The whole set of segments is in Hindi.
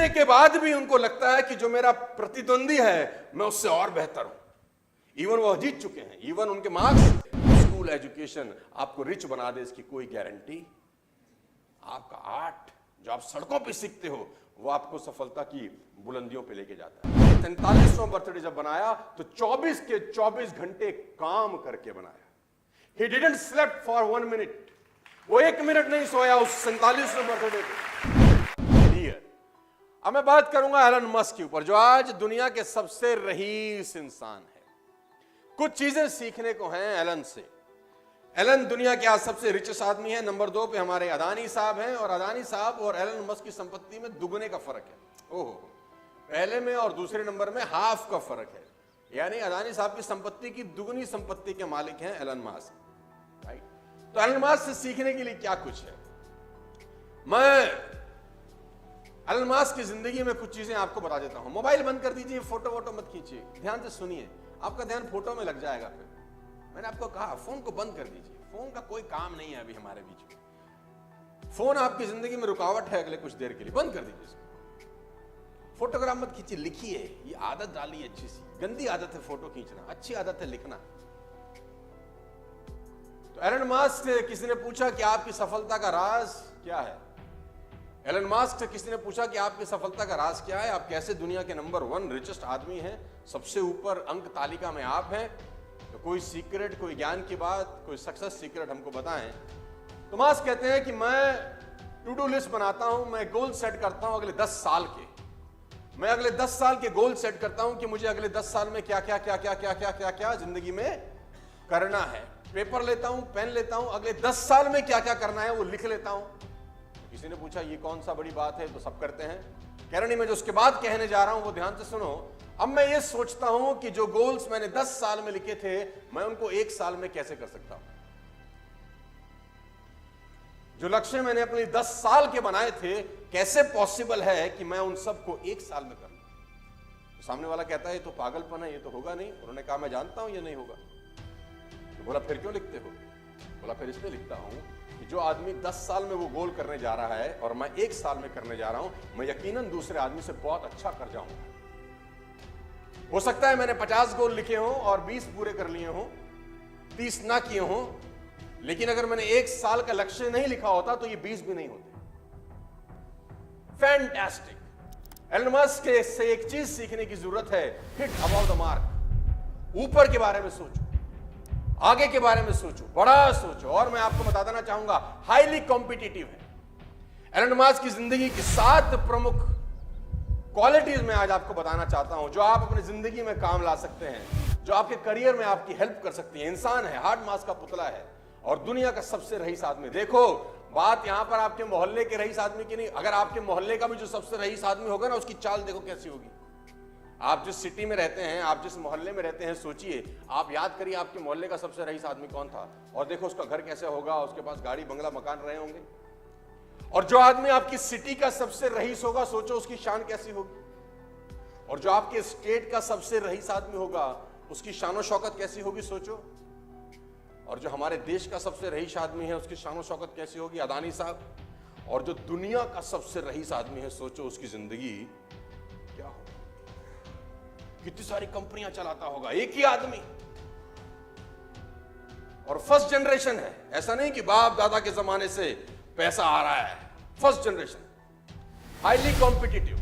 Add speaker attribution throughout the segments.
Speaker 1: के बाद भी उनको लगता है कि जो मेरा प्रतिद्वंदी है मैं उससे और बेहतर हूं। इवन वो जीत चुके हैं, इवन उनके मार्क्स, स्कूल एजुकेशन आपको रिच बना दे इसकी कोई गारंटी। आपका आर्ट जो आप सड़कों पे सीखते हो वो आपको सफलता की बुलंदियों पे लेके जाता है। 43वां बर्थडे जब बनाया तो 24 के 24 घंटे काम करके बनाया। He didn't slept for 1 minute. वो 1 मिनट नहीं सोया उस 47वें बर्थडे पे। अब मैं बात करूंगा एलन मस्क के ऊपर, जो आज दुनिया के सबसे रईस इंसान है। कुछ चीजें सीखने को हैं एलन से। एलन दुनिया के आज सबसे रिचेस्ट आदमी है। नंबर 2 पे हमारे अदानी साहब हैं, और अदानी साहब और एलन मस्क की संपत्ति में दुगने का फर्क है। ओहो, पहले में और दूसरे नंबर में हाफ का फर्क है। यानी अदानी साहब की संपत्ति की दुगनी संपत्ति के मालिक हैं एलन मस्क, राइट। तो एलन मस्क से सीखने के लिए क्या कुछ है। मैं एलन मस्क की जिंदगी में कुछ चीजें आपको बता देता हूं। मोबाइल बंद कर दीजिए, फोटो वोटो मत खींचिए, ध्यान से सुनिए, आपका ध्यान फोटो में लग जाएगा। फिर मैंने आपको कहा फोन को बंद कर दीजिए, फोन का कोई काम नहीं है अभी हमारे बीच में। फोन आपकी जिंदगी में रुकावट है अगले कुछ देर के लिए, बंद कर दीजिए इसको। फोटोग्राफ मत खींचिए, लिखिए। ये आदत डालिए अच्छी सी। गंदी आदत है फोटो खींचना, अच्छी आदत है लिखना। तो एलन मस्क से किसी ने पूछा कि आपकी सफलता का राज क्या है। एलन मस्क से किसी ने पूछा कि आपकी सफलता का राज क्या है, आप कैसे दुनिया के नंबर 1 रिचेस्ट आदमी हैं, सबसे ऊपर अंक तालिका में आप हैं। तो कोई सीक्रेट, कोई ज्ञान की बात, कोई सक्सेस सीक्रेट हमको बताएं। तो मस्क कहते हैं कि मैं टू डू लिस्ट बनाता हूं, मैं गोल सेट करता हूं अगले 10 साल के। मैं अगले 10 साल के गोल सेट करता हूं कि मुझे अगले 10 साल में क्या क्या क्या क्या क्या क्या क्या क्या जिंदगी में करना है। पेपर लेता हूं, पेन लेता हूं, अगले 10 साल में क्या क्या करना है वो लिख लेता हूं। किसी ने पूछा ये कौन सा बड़ी बात है, तो सब करते हैं। कह रहे नहीं, मैं जो उसके बाद कहने जा रहा हूं वो ध्यान से सुनो। अब मैं ये सोचता हूं कि जो गोल्स मैंने 10 साल में लिखे थे मैं उनको 1 साल में कैसे कर सकता हूं। जो लक्ष्य मैंने अपने 10 साल के बनाए थे, कैसे पॉसिबल है कि मैं उन सबको 1 साल में कर लूं। तो सामने वाला कहता है ये तो पागलपन है, ये तो होगा नहीं। उन्होंने कहा मैं जानता हूं ये नहीं होगा। तो बोला फिर क्यों लिखते हो। बोला फिर इसलिए लिखता हूं कि जो आदमी 10 साल में वो गोल करने जा रहा है और मैं 1 साल में करने जा रहा हूं, मैं यकीनन दूसरे आदमी से बहुत अच्छा कर जाऊंगा। हो सकता है मैंने 50 गोल लिखे हों और 20 पूरे कर लिए हों, 30 ना किए हों, लेकिन अगर मैंने 1 साल का लक्ष्य नहीं लिखा होता तो ये 20 भी नहीं होते। फैंटास्टिक। एलन मस्क से एक चीज सीखने की जरूरत है, हिट अबाउट द मार्क। ऊपर के बारे में सोचो, आगे के बारे में सोचो, बड़ा सोचो। और मैं आपको बता देना चाहूंगा हाईली कॉम्पिटिटिव है। एलन मस्क की जिंदगी की 7 प्रमुख क्वालिटीज मैं आज आपको बताना चाहता हूं, जो आप अपनी जिंदगी में काम ला सकते हैं, जो आपके करियर में आपकी हेल्प कर सकती है। इंसान है, हार्ड मास का पुतला है और दुनिया का सबसे रईस आदमी। देखो बात यहां पर आपके मोहल्ले के रईस आदमी की नहीं, अगर आपके मोहल्ले का भी जो सबसे रईस आदमी होगा ना, उसकी चाल देखो कैसी होगी। आप जिस सिटी में रहते हैं, आप जिस मोहल्ले में रहते हैं, सोचिए, आप याद करिए आपके मोहल्ले का सबसे रईस आदमी कौन था, और देखो उसका घर कैसे होगा, उसके पास गाड़ी बंगला मकान रहे होंगे। और जो आदमी आपकी सिटी का सबसे रईस होगा, सोचो उसकी शान कैसी होगी। और जो आपके स्टेट का सबसे रईस आदमी होगा, उसकी शान शौकत कैसी होगी, सोचो। और जो हमारे देश का सबसे रईस आदमी है, उसकी शान शौकत कैसी होगी, अदानी साहब। और जो दुनिया का सबसे रईस आदमी है, सोचो उसकी जिंदगी क्या होगी, कितनी सारी कंपनियां चलाता होगा एक ही आदमी। और फर्स्ट जनरेशन है, ऐसा नहीं कि बाप दादा के जमाने से पैसा आ रहा है। First generation, highly competitive.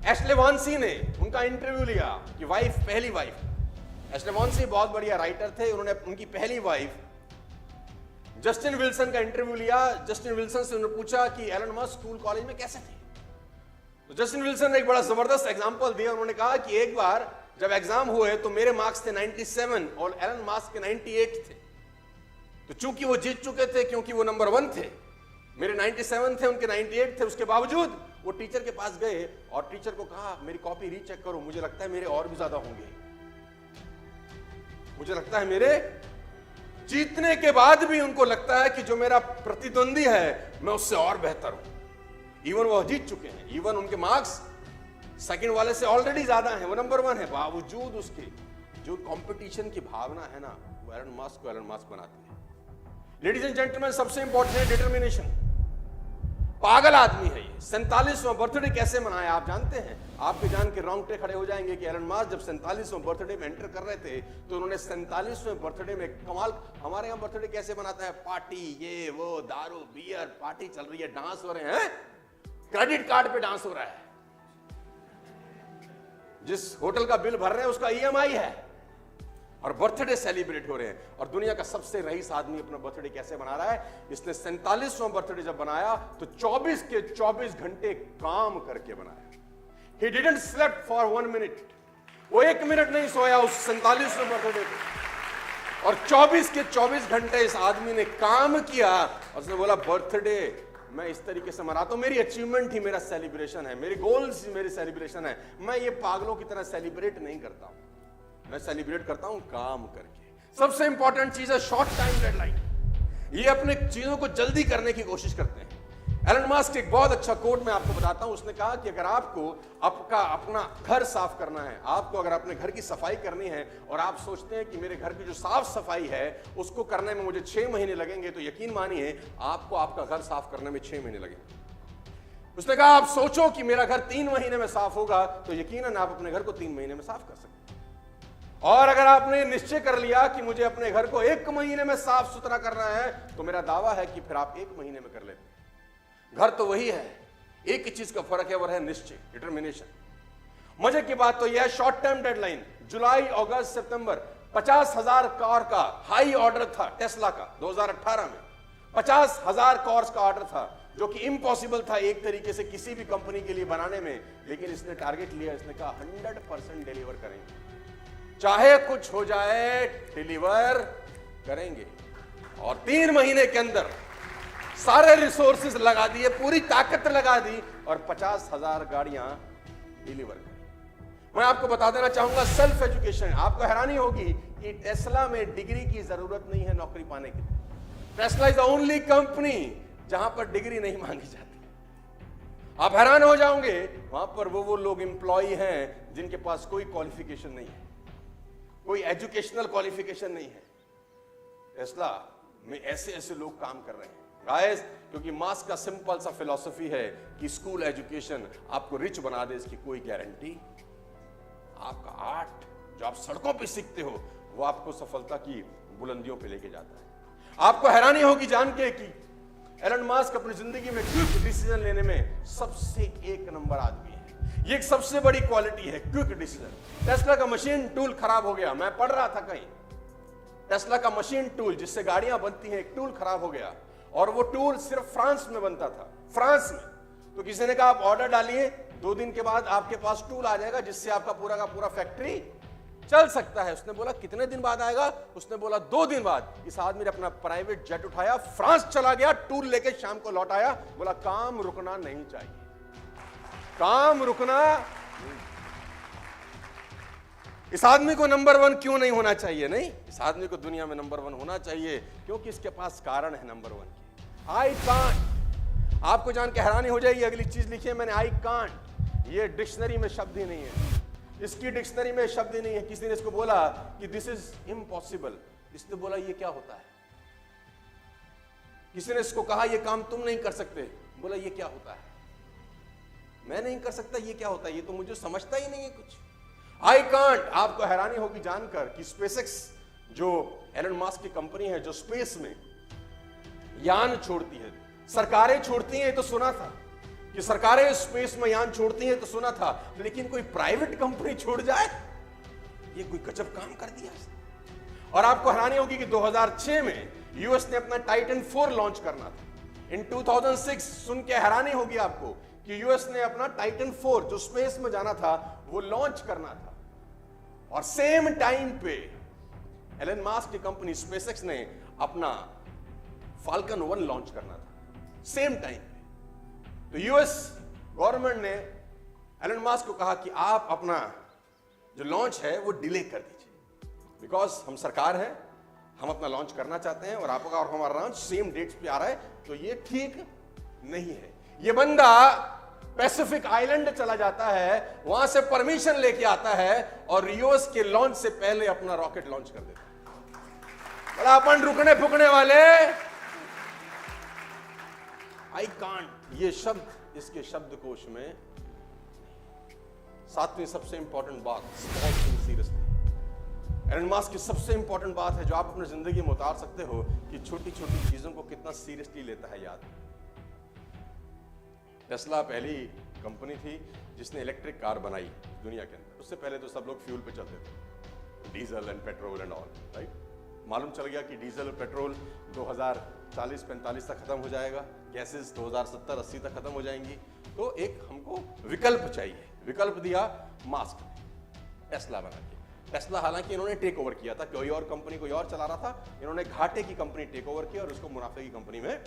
Speaker 1: Ashlee Vance ने उनका इंटरव्यू लिया कि वाइफ, पहली वाइफ, एशले वांसी बहुत बढ़िया राइटर थे, उन्होंने उनकी पहली वाइफ जस्टिन विल्सन का इंटरव्यू लिया। जस्टिन विल्सन से उन्होंने पूछा कि एलन मस्क स्कूल कॉलेज में कैसे थे। तो जस्टिन विल्सन ने एक बड़ा जबरदस्त एग्जांपल दिया। उन्होंने कहा कि एक बार जब एग्जाम हुए तो मेरे मार्क्स थे 97 और एलन मस्क के 98 थे। तो चूंकि वो जीत चुके थे, क्योंकि वो नंबर 1 थे, मेरे 97 थे, उनके 98 थे, उसके बावजूद वो टीचर के पास गए और टीचर को कहा मेरी कॉपी रीचेक करो, मुझे लगता है मेरे और भी ज्यादा होंगे, मुझे लगता है मेरे। जीतने के बाद भी उनको लगता है कि जो मेरा प्रतिद्वंदी है मैं उससे और बेहतर हूं। इवन वो जीत चुके हैं, इवन उनके मार्क्स सेकंड वाले से ऑलरेडी ज्यादा हैं, वो नंबर 1 है, बावजूद उसके जो कंपटीशन की भावना है ना, वो एलन मस्क को एलन मस्क बनाती है। लेडीज एंड जेंटलमैन, सबसे इंपॉर्टेंट है डिटर्मिनेशन। पागल आदमी है ये। 47वां बर्थडे कैसे मनाया आप जानते हैं? आपके जान के रोंगटे खड़े हो जाएंगे कि एलन मास्क जब 47वां बर्थडे में एंटर कर रहे थे तो उन्होंने 47वें बर्थडे में कमाल। हमारे यहां बर्थडे कैसे मनाता है? पार्टी, ये वो, दारू बियर, पार्टी चल रही है, डांस हो रहे हैं, क्रेडिट कार्ड पे डांस हो रहा है, जिस होटल का बिल भर रहे हैं उसका ईएमआई है, और बर्थडे सेलिब्रेट हो रहे हैं। और दुनिया का सबसे रईस आदमी अपना बर्थडे कैसे मना रहा है? इसने 47वां बर्थडे जब बनाया तो 24 के 24 घंटे काम करके बनाया। He didn't slept for 1 minute. वो 1 मिनट नहीं सोया उस 47वें बर्थडे पे, और 24 के 24 घंटे इस आदमी ने काम किया। और उसने बोला बर्थडे मैं इस तरीके से मनाता हूं, मेरी अचीवमेंट ही मेरा सेलिब्रेशन है, मेरी गोल्स ही मेरी सेलिब्रेशन है। मैं ये पागलों की तरह सेलिब्रेट नहीं करता हूं, मैं सेलिब्रेट करता हूं काम करके। सबसे इंपॉर्टेंट चीज है शॉर्ट टाइम डेडलाइन। ये अपने चीजों को जल्दी करने की कोशिश करते हैं। एलन मास्क एक बहुत अच्छा कोट मैं आपको बताता हूं। उसने कहा कि अगर आपको अपना घर साफ करना है, आपको अगर अपने घर की सफाई करनी है और आप सोचते हैं कि मेरे घर की जो साफ सफाई है उसको करने में मुझे 6 महीने लगेंगे, तो यकीन मानिए आपको आपका घर साफ करने में 6 महीने लगेंगे। उसने कहा आप सोचो कि मेरा घर 3 महीने में साफ होगा, तो यकीनन आप अपने घर को 3 महीने में साफ कर सकते हैं। और अगर आपने निश्चय कर लिया कि मुझे अपने घर को 1 महीने में साफ सुथरा करना है, तो मेरा दावा है कि फिर आप 1 महीने में कर लेते हैं। घर तो वही है, एक ही चीज का फर्क है, वो है निश्चय, डिटर्मिनेशन। मजे की बात तो यह है शॉर्ट टर्म डेडलाइन जुलाई, अगस्त, सितंबर 50,000 कार का हाई ऑर्डर था टेस्ला का 2018 में। 50,000 कार्स का ऑर्डर था जो कि इम्पॉसिबल था एक तरीके से किसी भी कंपनी के लिए बनाने में, लेकिन इसने टारगेट लिया, इसने कहा 100% डिलीवर करेंगे, चाहे कुछ हो जाए डिलीवर करेंगे। और 3 महीने के अंदर सारे रिसोर्सेज लगा दिए, पूरी ताकत लगा दी और 50,000 गाड़ियां डिलीवर करी। मैं आपको बता देना चाहूंगा सेल्फ एजुकेशन। आपको हैरानी होगी कि टेस्ला में डिग्री की जरूरत नहीं है नौकरी पाने के लिए। Tesla is the only company जहां पर डिग्री नहीं मांगी जाती। आप हैरान हो जाओगे, वहां पर वो लोग एम्प्लॉय हैं जिनके पास कोई क्वालिफिकेशन नहीं है, कोई एजुकेशनल क्वालिफिकेशन नहीं है। टेस्ला में ऐसे लोग काम कर रहे हैं गाइस, क्योंकि मास्क का सिंपल सा फिलॉसफी है कि स्कूल एजुकेशन आपको रिच बना दे, इसकी कोई गारंटी। आपका आर्ट जो आप सड़कों पे सीखते हो वो आपको सफलता की बुलंदियों पे लेके जाता है। आपको हैरानी होगी जान के कि एलन मास्क अपनी जिंदगी में क्विक डिसीजन लेने में सबसे 1 नंबर आदमी है। ये एक सबसे बड़ी क्वालिटी है, क्विक डिसीजन। टेस्ला का मशीन टूल खराब हो गया, मैं पढ़ रहा था कहीं, टेस्ला का मशीन टूल जिससे गाड़ियां बनती हैं, एक टूल खराब हो गया, और वो टूल सिर्फ फ्रांस में बनता था, फ्रांस में। तो किसी ने कहा आप ऑर्डर डालिए, 2 दिन के बाद आपके पास टूल आ जाएगा जिससे आपका पूरा का पूरा फैक्ट्री चल सकता है। उसने बोला कितने दिन बाद आएगा? उसने बोला 2 दिन बाद। इस आदमी ने अपना प्राइवेट जेट उठाया, फ्रांस चला गया, टूल लेके शाम को लौट आया, बोला काम रुकना नहीं चाहिए, काम रुकना। इस आदमी को नंबर 1 क्यों नहीं होना चाहिए? नहीं, इस आदमी को दुनिया में नंबर 1 होना चाहिए क्योंकि इसके पास कारण है नंबर 1 की। I can't. आपको जान के हैरानी हो जाएगी, अगली चीज लिखी है मैंने, आई कांट। ये डिक्शनरी में शब्द ही नहीं है, इसकी डिक्शनरी में शब्द ही नहीं है। किसी ने इसको बोला कि दिस इज इम्पॉसिबल, इसने बोला ये क्या होता है। किसी ने इसको कहा ये काम तुम नहीं कर सकते, बोला ये क्या होता है, मैं नहीं कर सकता, ये क्या होता है, ये तो मुझे समझता ही नहीं है कुछ। I can't. आपको हैरानी होगी जानकर कि स्पेसएक्स जो एलन मास्क की कंपनी है जो स्पेस में यान छोड़ती है, सरकारें छोड़ती हैं तो सुना था कि सरकारें स्पेस में यान छोड़ती हैं तो सुना था, लेकिन कोई प्राइवेट कंपनी छोड़ जाए, ये कोई गजब काम कर दिया। और आपको हैरानी होगी कि 2006 में यूएस ने अपना टाइटन 4 लॉन्च करना था। इन 2006 सुन के हैरानी होगी आपको कि यूएस ने अपना टाइटन 4 जो स्पेस में जाना था वो लॉन्च करना था, और सेम टाइम पे एलन मास्क की कंपनी स्पेसएक्स ने अपना फाल्कन 1 लॉन्च करना था, सेम टाइम पे। तो यूएस गवर्नमेंट ने एलन मास्क को कहा कि आप अपना जो लॉन्च है वो डिले कर दीजिए, बिकॉज हम सरकार हैं, हम अपना लॉन्च करना चाहते हैं और आपका और हमारा लॉन्च सेम डेट्स पे आ रहा है, तो ये ठीक नहीं है। ये बंदा पैसिफिक आइलैंड चला जाता है, वहां से परमिशन लेके आता है और यूएस के लॉन्च से पहले अपना रॉकेट लॉन्च कर देता है। बड़ा अपन रुकने फुकने वाले। आई कांट, ये शब्द इसके शब्दकोश में 7वीं सबसे इंपॉर्टेंट बात, बहुत सीरियसली। एलन मस्क की सबसे इंपॉर्टेंट बात है जो आप अपनी जिंदगी में उतार सकते हो कि छोटी छोटी चीजों को कितना सीरियसली लेता है याद। टेस्ला पहली कंपनी थी जिसने इलेक्ट्रिक कार बनाई दुनिया के अंदर। उससे पहले तो सब लोग फ्यूल पे चलते थे, diesel and petrol and all, right. मालूम चल गया कि डीजल और पेट्रोल 2040-45 तक खत्म हो जाएगा, गैसेस 2070-80 तक खत्म हो जाएंगी। तो एक हमको विकल्प चाहिए। विकल्प दिया मास्क ने, टेस्ला बना के। टेस्ला हालांकि इन्होंने टेक ओवर किया था, कोई और कंपनी कोई और चला रहा था, इन्होंने घाटे की कंपनी टेक ओवर किया और उसको मुनाफे की कंपनी में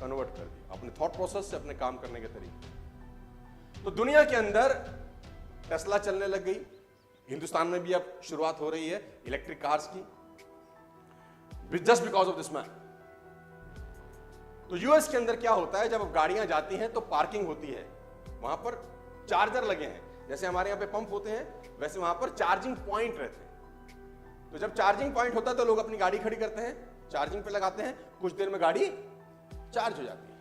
Speaker 1: कन्वर्ट कर दिया, अपने थॉट प्रोसेस से, अपने काम करने के तरीके। तो दुनिया के अंदर टेस्ला चलने लग गई। हिंदुस्तान में भी अब शुरुआत हो रही है इलेक्ट्रिक कार्स की, just because of this man. तो यूएस के अंदर क्या होता है, जब गाड़ियां जाती हैं तो पार्किंग होती है, वहां पर चार्जर लगे हैं। जैसे हमारे यहां पे पंप होते हैं, वैसे वहां पर चार्जिंग पॉइंट रहते हैं। तो जब चार्जिंग पॉइंट होता है तो लोग अपनी गाड़ी खड़ी करते हैं, चार्जिंग पे लगाते हैं, कुछ देर में गाड़ी चार्ज हो जाती है।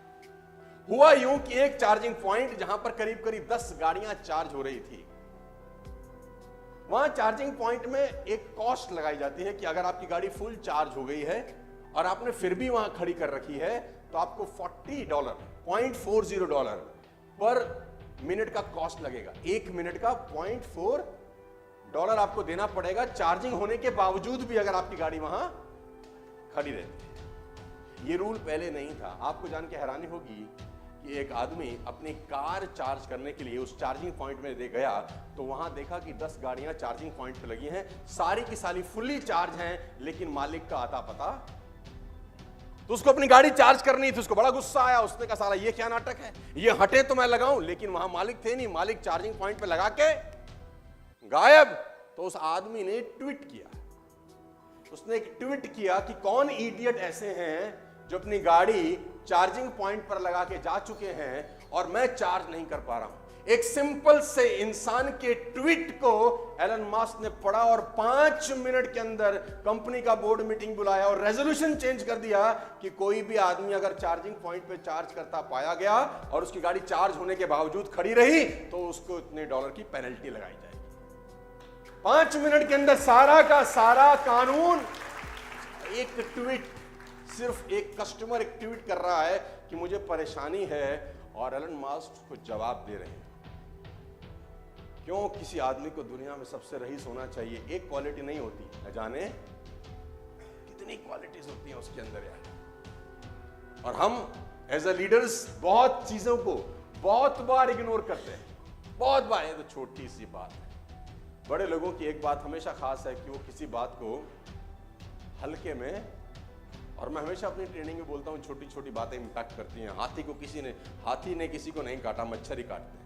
Speaker 1: हुआ यूं कि एक चार्जिंग पॉइंट जहां पर करीब करीब 10 गाड़ियां चार्ज हो रही थी, वहां चार्जिंग पॉइंट में एक कॉस्ट लगाई जाती है कि अगर आपकी गाड़ी फुल चार्ज हो गई है और आपने फिर भी वहां खड़ी कर रखी है तो आपको $40, $0.40 पर मिनट का कॉस्ट लगेगा। 1 मिनट का $0.4 आपको देना पड़ेगा, चार्जिंग होने के बावजूद भी अगर आपकी गाड़ी वहां खड़ी रहती है। ये रूल पहले नहीं था। आपको जान के हैरानी होगी कि एक आदमी अपनी कार चार्ज करने के लिए उस चार्जिंग पॉइंट में दे गया तो वहां देखा कि 10 गाड़ियां चार्जिंग पॉइंट पे लगी हैं, सारी की सारी फुल्ली चार्ज हैं, लेकिन मालिक का आता पता। तो उसको अपनी गाड़ी चार्ज करनी थी, उसको बड़ा गुस्सा आया। उसने कहा साला ये क्या नाटक है, ये हटे तो मैं लगाऊं, लेकिन वहां मालिक थे नहीं, मालिक चार्जिंग पॉइंट पे लगा के गायब। तो उस आदमी ने ट्वीट किया, उसने एक ट्वीट किया कि कौन इडियट ऐसे हैं जो अपनी गाड़ी चार्जिंग पॉइंट पर लगा के जा चुके हैं और मैं चार्ज नहीं कर पा रहा हूं। एक सिंपल से इंसान के ट्वीट को एलन मस्क ने पढ़ा और 5 मिनट के अंदर कंपनी का बोर्ड मीटिंग बुलाया और रेजोल्यूशन चेंज कर दिया कि कोई भी आदमी अगर चार्जिंग पॉइंट पे चार्ज करता पाया गया और उसकी गाड़ी चार्ज होने के बावजूद खड़ी रही तो उसको इतने डॉलर की पेनल्टी लगाई जाएगी। 5 मिनट के अंदर सारा का सारा कानून। एक ट्वीट, सिर्फ एक कस्टमर एक ट्वीट कर रहा है कि मुझे परेशानी है और एलन मस्क को जवाब दे रहे हैं। क्यों किसी आदमी को दुनिया में सबसे रईस होना चाहिए? एक क्वालिटी नहीं होती, न जाने कितनी क्वालिटीज होती हैं उसके अंदर यार। और हम एज अ लीडर्स बहुत चीजों को बहुत बार इग्नोर करते हैं, बहुत बार। ये तो छोटी सी बात है। बड़े लोगों की एक बात हमेशा खास है कि वो किसी बात को हल्के में, और मैं हमेशा अपनी ट्रेनिंग में बोलता हूं छोटी छोटी बातें इंपैक्ट करती हैं। हाथी ने किसी को नहीं काटा, मच्छर ही काटते हैं।